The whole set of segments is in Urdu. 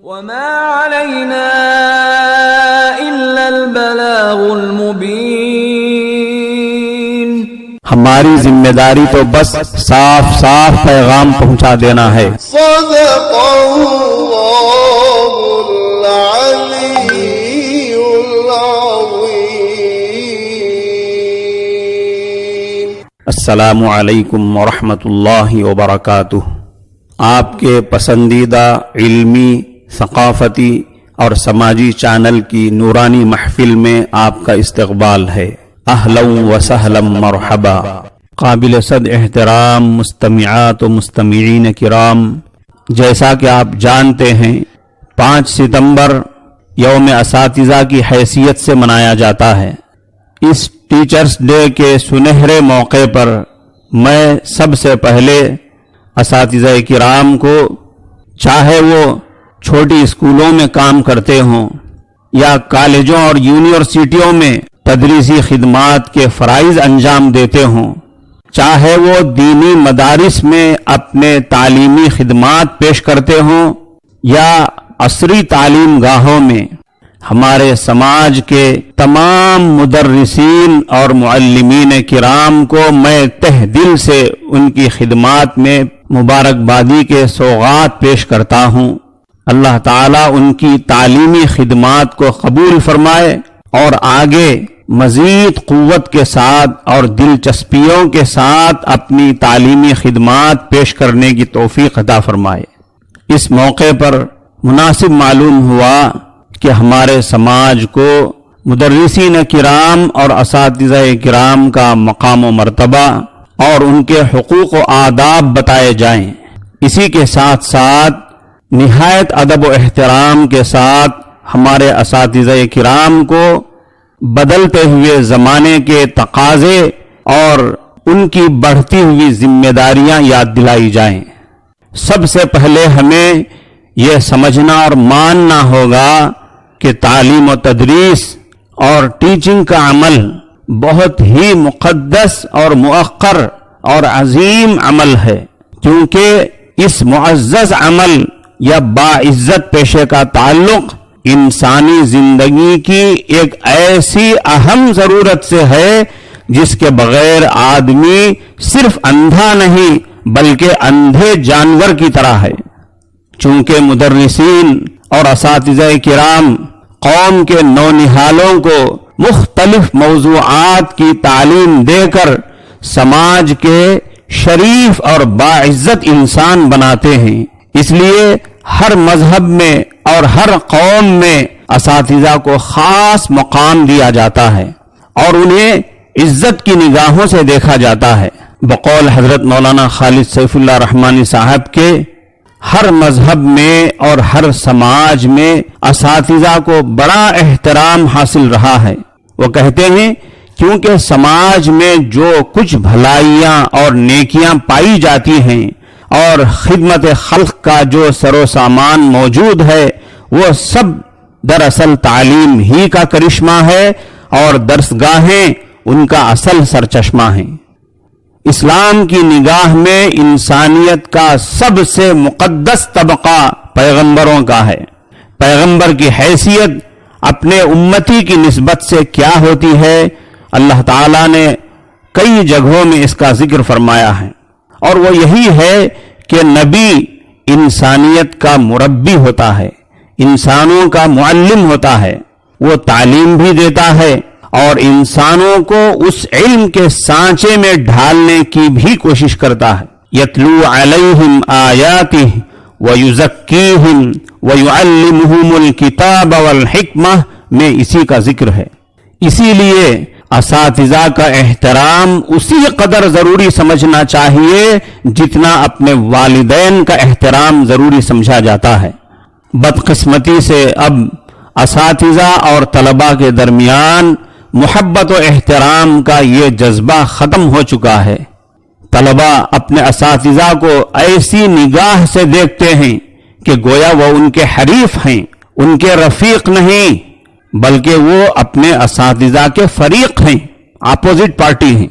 وما علينا إلا البلاغ المبين. ہماری ذمہ داری تو بس صاف صاف پیغام پہنچا دینا ہے. صدق اللہ العلی العظیم. السلام علیکم ورحمۃ اللہ وبرکاتہ. آپ کے پسندیدہ علمی، ثقافتی اور سماجی چینل کی نورانی محفل میں آپ کا استقبال ہے. اہلا و سہلا مرحبا. قابل صد احترام مستمعات و مستمعین کرام، جیسا کہ آپ جانتے ہیں 5 ستمبر یوم اساتذہ کی حیثیت سے منایا جاتا ہے. اس ٹیچرز ڈے کے سنہرے موقع پر میں سب سے پہلے اساتذہ کرام کو، چاہے وہ چھوٹی اسکولوں میں کام کرتے ہوں یا کالجوں اور یونیورسٹیوں میں تدریسی خدمات کے فرائض انجام دیتے ہوں، چاہے وہ دینی مدارس میں اپنے تعلیمی خدمات پیش کرتے ہوں یا عصری تعلیم گاہوں میں، ہمارے سماج کے تمام مدرسین اور معلمین کرام کو میں تہ دل سے ان کی خدمات میں مبارکبادی کے سوغات پیش کرتا ہوں. اللہ تعالیٰ ان کی تعلیمی خدمات کو قبول فرمائے اور آگے مزید قوت کے ساتھ اور دلچسپیوں کے ساتھ اپنی تعلیمی خدمات پیش کرنے کی توفیق عطا فرمائے. اس موقع پر مناسب معلوم ہوا کہ ہمارے سماج کو مدرسین کرام اور اساتذہ کرام کا مقام و مرتبہ اور ان کے حقوق و آداب بتائے جائیں. اسی کے ساتھ ساتھ نہایت ادب و احترام کے ساتھ ہمارے اساتذہ کرام کو بدلتے ہوئے زمانے کے تقاضے اور ان کی بڑھتی ہوئی ذمہ داریاں یاد دلائی جائیں. سب سے پہلے ہمیں یہ سمجھنا اور ماننا ہوگا کہ تعلیم و تدریس اور ٹیچنگ کا عمل بہت ہی مقدس اور مؤخر اور عظیم عمل ہے، کیونکہ اس معزز عمل یا باعزت پیشے کا تعلق انسانی زندگی کی ایک ایسی اہم ضرورت سے ہے جس کے بغیر آدمی صرف اندھا نہیں بلکہ اندھے جانور کی طرح ہے. چونکہ مدرسین اور اساتذہ کرام قوم کے نونہالوں کو مختلف موضوعات کی تعلیم دے کر سماج کے شریف اور باعزت انسان بناتے ہیں. اس لیے ہر مذہب میں اور ہر قوم میں اساتذہ کو خاص مقام دیا جاتا ہے اور انہیں عزت کی نگاہوں سے دیکھا جاتا ہے. بقول حضرت مولانا خالد سیف اللہ رحمانی صاحب کے، ہر مذہب میں اور ہر سماج میں اساتذہ کو بڑا احترام حاصل رہا ہے. وہ کہتے ہیں کیونکہ سماج میں جو کچھ بھلائیاں اور نیکیاں پائی جاتی ہیں اور خدمت خلق کا جو سر و سامان موجود ہے وہ سب دراصل تعلیم ہی کا کرشمہ ہے اور درسگاہیں ان کا اصل سرچشمہ ہیں. اسلام کی نگاہ میں انسانیت کا سب سے مقدس طبقہ پیغمبروں کا ہے. پیغمبر کی حیثیت اپنے امتی کی نسبت سے کیا ہوتی ہے، اللہ تعالیٰ نے کئی جگہوں میں اس کا ذکر فرمایا ہے، اور وہ یہی ہے کہ نبی انسانیت کا مربی ہوتا ہے، انسانوں کا معلم ہوتا ہے. وہ تعلیم بھی دیتا ہے اور انسانوں کو اس علم کے سانچے میں ڈھالنے کی بھی کوشش کرتا ہے. یتلو علیہم آیاتہ ویزکیہم ویعلمہم الکتاب والحکمہ میں اسی کا ذکر ہے. اسی لیے اساتذہ کا احترام اسی قدر ضروری سمجھنا چاہیے جتنا اپنے والدین کا احترام ضروری سمجھا جاتا ہے. بدقسمتی سے اب اساتذہ اور طلباء کے درمیان محبت و احترام کا یہ جذبہ ختم ہو چکا ہے. طلباء اپنے اساتذہ کو ایسی نگاہ سے دیکھتے ہیں کہ گویا وہ ان کے حریف ہیں، ان کے رفیق نہیں، بلکہ وہ اپنے اساتذہ کے فریق ہیں، اپوزٹ پارٹی ہیں.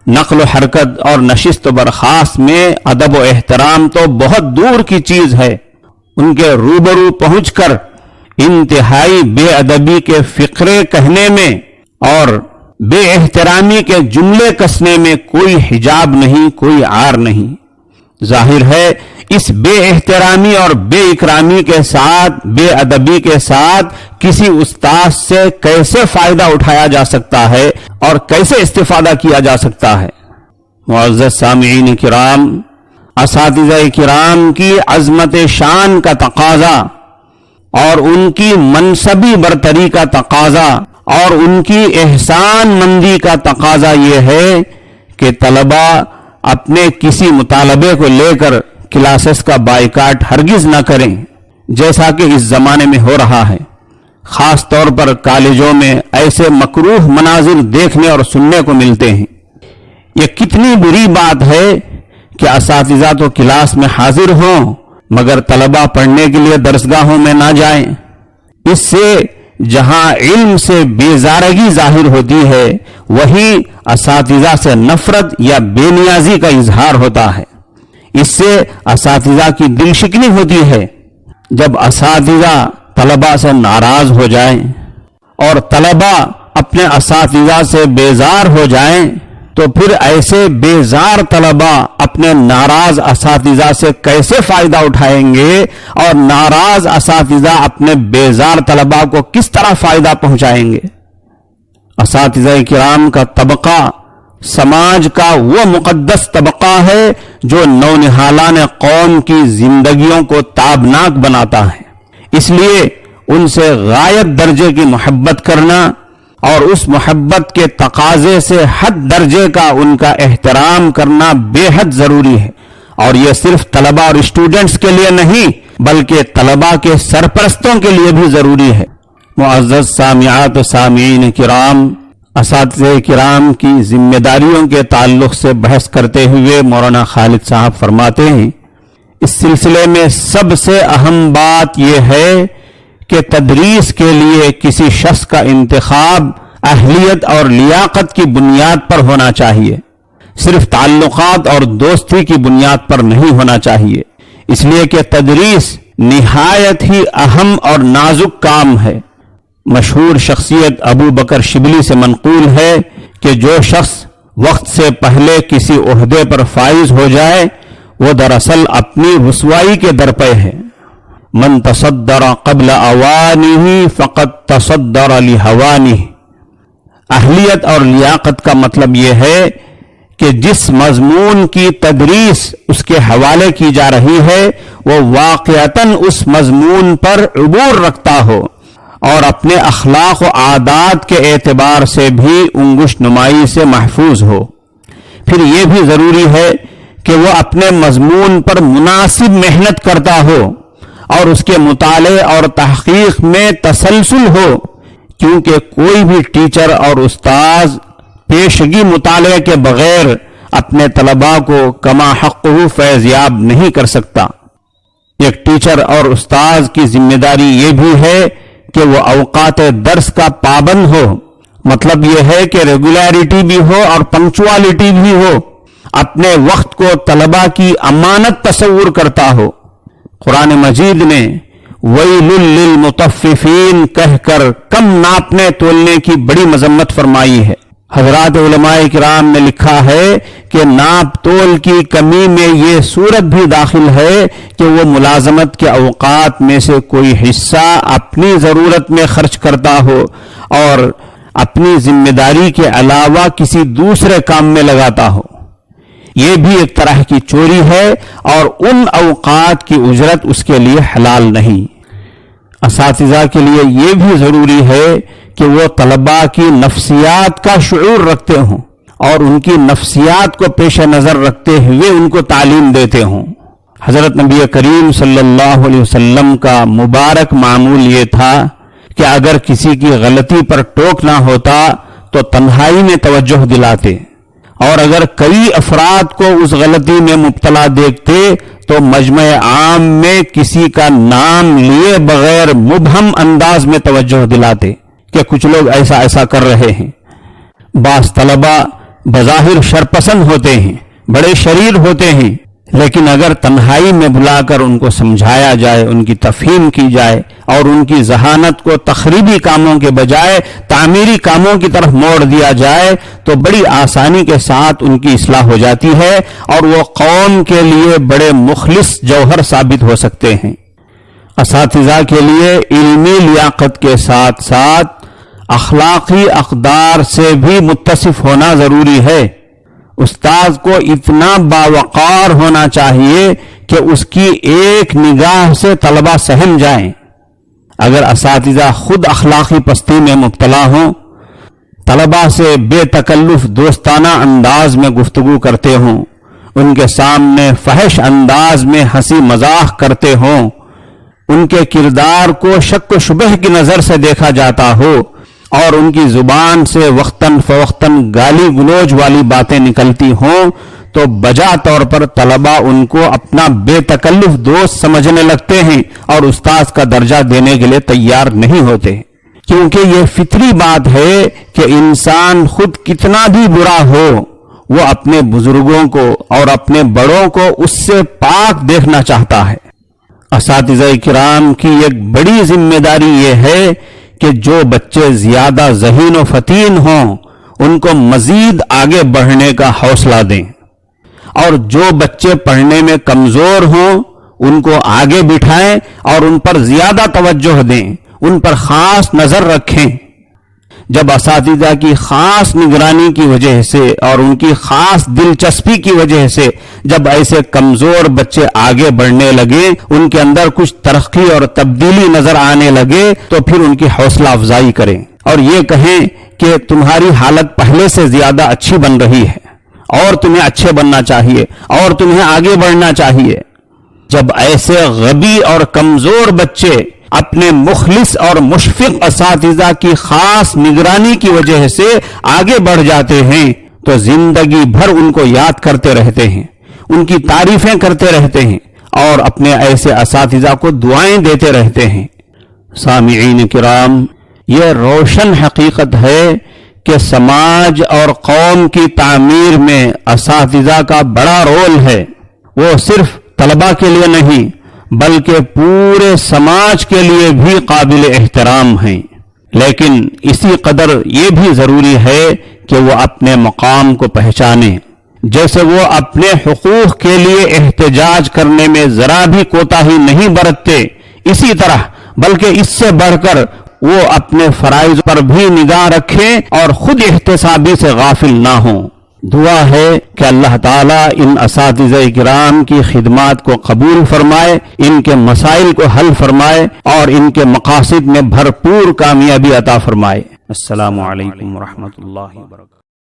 نقل و حرکت اور نشست و برخاست میں ادب و احترام تو بہت دور کی چیز ہے. ان کے روبرو پہنچ کر انتہائی بے ادبی کے فقرے کہنے میں اور بے احترامی کے جملے کسنے میں کوئی حجاب نہیں، کوئی عار نہیں۔ ظاہر ہے اس بے احترامی اور بے اکرامی کے ساتھ، بے ادبی کے ساتھ کسی استاد سے کیسے فائدہ اٹھایا جا سکتا ہے اور کیسے استفادہ کیا جا سکتا ہے۔ معزز سامعین کرام، اساتذہ کرام کی عظمت شان کا تقاضا اور ان کی منصبی برتری کا تقاضا اور ان کی احسان مندی کا تقاضا یہ ہے کہ طلبہ اپنے کسی مطالبے کو لے کر کلاسز کا بائیکاٹ ہرگز نہ کریں، جیسا کہ اس زمانے میں ہو رہا ہے۔ خاص طور پر کالجوں میں ایسے مکروہ مناظر دیکھنے اور سننے کو ملتے ہیں۔ یہ کتنی بری بات ہے کہ اساتذہ تو کلاس میں حاضر ہوں مگر طلبہ پڑھنے کے لیے درسگاہوں میں نہ جائیں۔ اس سے جہاں علم سے بیزارگی ظاہر ہوتی ہے، وہی اساتذہ سے نفرت یا بے نیازی کا اظہار ہوتا ہے۔ اس سے اساتذہ کی دل شکنی ہوتی ہے۔ جب اساتذہ طلبہ سے ناراض ہو جائیں اور طلبہ اپنے اساتذہ سے بیزار ہو جائیں تو پھر ایسے بیزار طلبہ اپنے ناراض اساتذہ سے کیسے فائدہ اٹھائیں گے اور ناراض اساتذہ اپنے بیزار طلبہ کو کس طرح فائدہ پہنچائیں گے؟ اساتذہ کرام کا طبقہ سماج کا وہ مقدس طبقہ ہے جو نونہالان قوم کی زندگیوں کو تابناک بناتا ہے۔ اس لیے ان سے غایت درجے کی محبت کرنا اور اس محبت کے تقاضے سے حد درجے کا ان کا احترام کرنا بے حد ضروری ہے، اور یہ صرف طلبہ اور اسٹوڈنٹس کے لیے نہیں بلکہ طلبہ کے سرپرستوں کے لیے بھی ضروری ہے۔ معزز سامعات و سامعین کرام، اساتذہ کرام کی ذمہ داریوں کے تعلق سے بحث کرتے ہوئے مولانا خالد صاحب فرماتے ہیں، اس سلسلے میں سب سے اہم بات یہ ہے کہ تدریس کے لیے کسی شخص کا انتخاب اہلیت اور لیاقت کی بنیاد پر ہونا چاہیے، صرف تعلقات اور دوستی کی بنیاد پر نہیں ہونا چاہیے، اس لیے کہ تدریس نہایت ہی اہم اور نازک کام ہے۔ مشہور شخصیت ابو بکر شبلی سے منقول ہے کہ جو شخص وقت سے پہلے کسی عہدے پر فائز ہو جائے وہ دراصل اپنی رسوائی کے درپے ہے۔ من تصدر قبل اوانہ فقد تصدر لہوانہ۔ اہلیت اور لیاقت کا مطلب یہ ہے کہ جس مضمون کی تدریس اس کے حوالے کی جا رہی ہے وہ واقعتاً اس مضمون پر عبور رکھتا ہو اور اپنے اخلاق و عادات کے اعتبار سے بھی انگشت نمائی سے محفوظ ہو۔ پھر یہ بھی ضروری ہے کہ وہ اپنے مضمون پر مناسب محنت کرتا ہو اور اس کے مطالعے اور تحقیق میں تسلسل ہو، کیونکہ کوئی بھی ٹیچر اور استاذ پیشگی مطالعے کے بغیر اپنے طلباء کو کما حقہ فیضیاب نہیں کر سکتا۔ ایک ٹیچر اور استاذ کی ذمہ داری یہ بھی ہے کہ وہ اوقات درس کا پابند ہو، مطلب یہ ہے کہ ریگولیرٹی بھی ہو اور پنکچوالٹی بھی ہو، اپنے وقت کو طلباء کی امانت تصور کرتا ہو۔ قرآن مجید نے ویل للمطففین کہہ کر کم ناپنے تولنے کی بڑی مذمت فرمائی ہے۔ حضرات علماء کرام نے لکھا ہے کہ ناپ تول کی کمی میں یہ صورت بھی داخل ہے کہ وہ ملازمت کے اوقات میں سے کوئی حصہ اپنی ضرورت میں خرچ کرتا ہو اور اپنی ذمہ داری کے علاوہ کسی دوسرے کام میں لگاتا ہو۔ یہ بھی ایک طرح کی چوری ہے اور ان اوقات کی اجرت اس کے لیے حلال نہیں۔ اساتذہ کے لیے یہ بھی ضروری ہے کہ وہ طلباء کی نفسیات کا شعور رکھتے ہوں اور ان کی نفسیات کو پیش نظر رکھتے ہوئے ان کو تعلیم دیتے ہوں۔ حضرت نبی کریم صلی اللہ علیہ وسلم کا مبارک معمول یہ تھا کہ اگر کسی کی غلطی پر ٹوکنا ہوتا تو تنہائی میں توجہ دلاتے، اور اگر کئی افراد کو اس غلطی میں مبتلا دیکھتے تو مجمع عام میں کسی کا نام لیے بغیر مبہم انداز میں توجہ دلاتے کہ کچھ لوگ ایسا ایسا کر رہے ہیں۔ بعض طلبہ بظاہر شرپسند ہوتے ہیں، بڑے شریر ہوتے ہیں، لیکن اگر تنہائی میں بلا کر ان کو سمجھایا جائے، ان کی تفہیم کی جائے اور ان کی ذہانت کو تخریبی کاموں کے بجائے تعمیری کاموں کی طرف موڑ دیا جائے تو بڑی آسانی کے ساتھ ان کی اصلاح ہو جاتی ہے اور وہ قوم کے لیے بڑے مخلص جوہر ثابت ہو سکتے ہیں۔ اساتذہ کے لیے علمی لیاقت کے ساتھ ساتھ اخلاقی اقدار سے بھی متصف ہونا ضروری ہے۔ استاد کو اتنا باوقار ہونا چاہیے کہ اس کی ایک نگاہ سے طلبہ سہم جائیں۔ اگر اساتذہ خود اخلاقی پستی میں مبتلا ہوں، طلبہ سے بے تکلف دوستانہ انداز میں گفتگو کرتے ہوں، ان کے سامنے فحش انداز میں ہنسی مذاق کرتے ہوں، ان کے کردار کو شک و شبہ کی نظر سے دیکھا جاتا ہو اور ان کی زبان سے وقتاً فوقتاً گالی گلوچ والی باتیں نکلتی ہوں تو بجا طور پر طلبہ ان کو اپنا بے تکلف دوست سمجھنے لگتے ہیں اور استاذ کا درجہ دینے کے لیے تیار نہیں ہوتے، کیونکہ یہ فطری بات ہے کہ انسان خود کتنا بھی برا ہو وہ اپنے بزرگوں کو اور اپنے بڑوں کو اس سے پاک دیکھنا چاہتا ہے۔ اساتذہ کرام کی ایک بڑی ذمہ داری یہ ہے کہ جو بچے زیادہ ذہین و فطین ہوں ان کو مزید آگے بڑھنے کا حوصلہ دیں، اور جو بچے پڑھنے میں کمزور ہوں ان کو آگے بٹھائیں اور ان پر زیادہ توجہ دیں، ان پر خاص نظر رکھیں۔ جب اساتذہ کی خاص نگرانی کی وجہ سے اور ان کی خاص دلچسپی کی وجہ سے جب ایسے کمزور بچے آگے بڑھنے لگے، ان کے اندر کچھ ترقی اور تبدیلی نظر آنے لگے تو پھر ان کی حوصلہ افزائی کریں اور یہ کہیں کہ تمہاری حالت پہلے سے زیادہ اچھی بن رہی ہے اور تمہیں اچھے بننا چاہیے اور تمہیں آگے بڑھنا چاہیے۔ جب ایسے غبی اور کمزور بچے اپنے مخلص اور مشفق اساتذہ کی خاص نگرانی کی وجہ سے آگے بڑھ جاتے ہیں تو زندگی بھر ان کو یاد کرتے رہتے ہیں، ان کی تعریفیں کرتے رہتے ہیں اور اپنے ایسے اساتذہ کو دعائیں دیتے رہتے ہیں۔ سامعین کرام، یہ روشن حقیقت ہے کہ سماج اور قوم کی تعمیر میں اساتذہ کا بڑا رول ہے۔ وہ صرف طلبہ کے لیے نہیں بلکہ پورے سماج کے لیے بھی قابل احترام ہیں، لیکن اسی قدر یہ بھی ضروری ہے کہ وہ اپنے مقام کو پہچانیں۔ جیسے وہ اپنے حقوق کے لیے احتجاج کرنے میں ذرا بھی کوتاہی نہیں برتتے، اسی طرح بلکہ اس سے بڑھ کر وہ اپنے فرائض پر بھی نگاہ رکھیں اور خود احتسابی سے غافل نہ ہوں۔ دعا ہے کہ اللہ تعالیٰ ان اساتذہ کرام کی خدمات کو قبول فرمائے، ان کے مسائل کو حل فرمائے اور ان کے مقاصد میں بھرپور کامیابی عطا فرمائے۔ السلام علیکم ورحمۃ اللہ وبرکاتہ۔